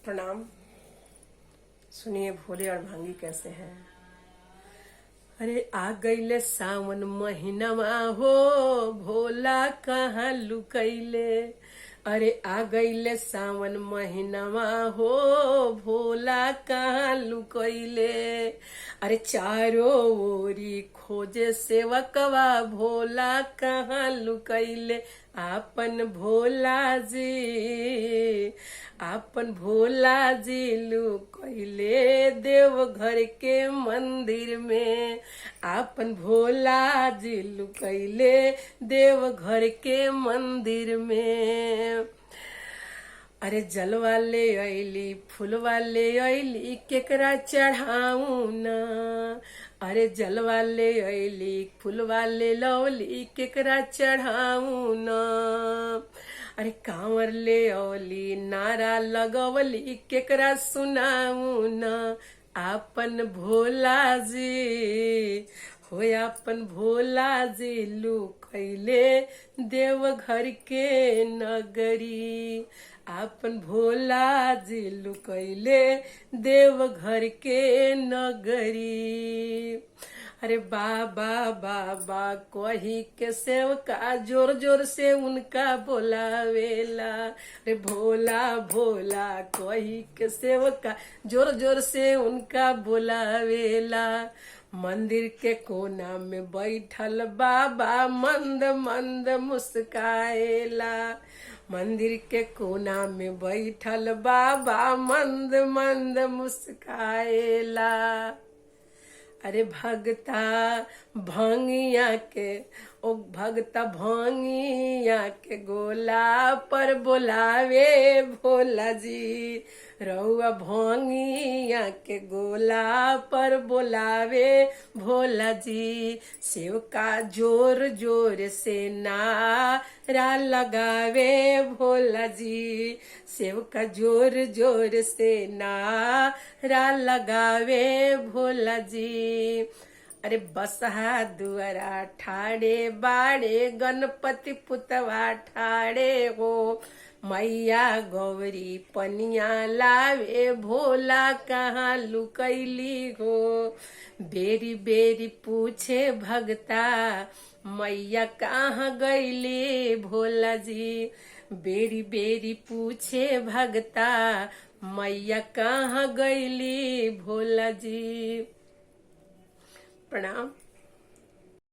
प्रणाम। सुनिए भोले और भांगी कैसे हैं। अरे आ गईले सावन महीनवा हो, भोला कहाँ लुकैले। अरे आ गईले सावन महीनवा हो, भोला कहाँ लुकैले। अरे चारों ओरी खोजे सेवकवा, भोला कहाँ लुकैले। आपन भोला जी, आपन भोला जी लुकैले देवघर के मंदिर में। आपन भोला जी लुकैले देवघर के मंदिर में। अरे जलवा ले अइली, फूलवा ले अइली, केकरा चढ़ाऊ न। अरे जलवा ले अइली, फूलवा ले लौली, केकरा चढ़ाऊ न। अरे कांवर ले औली, नारा लगवली, केकरा सुनाऊ न। आपन भोला जी हो, आपन भोला जी लुकैले देवघर के नगरी। आपन भोला जी लुकैले देवघर के नगरी। अरे बाबा बाबा कही के सेवका जोर जोर से उनका बोलावेला। अरे भोला भोला कही के सेवका जोर जोर से उनका बोलावेला। मंदिर के कोना में बैठल बाबा मंद मंद मुस्काएला। मंदिर के कोना में बैठल बाबा मंद मंद मुस्काएला। अरे भगता भंगिया के ओ भगता भंगिया के गोला पर बोलावे भोला जी। रउआ भंगिया के गोला पर बोलावे भोला जी। सेवका जोर जोर से नारा लगावे भोला जी। सेवका जोर जोर से नारा लगावे भोला जी। अरे बसहा दुआरा ठाड़े बाड़े, गणपति पुतवा ठाड़े हो। मैया गौरी पनिया लावे, भोला कहाँ लुकैली हो। बेरी बेरी पूछे भगता, मैया कहाँ गईली भोला जी। बेरी बेरी पूछे भगता, मैया कहाँ गईली भोला जी। प्रणाम।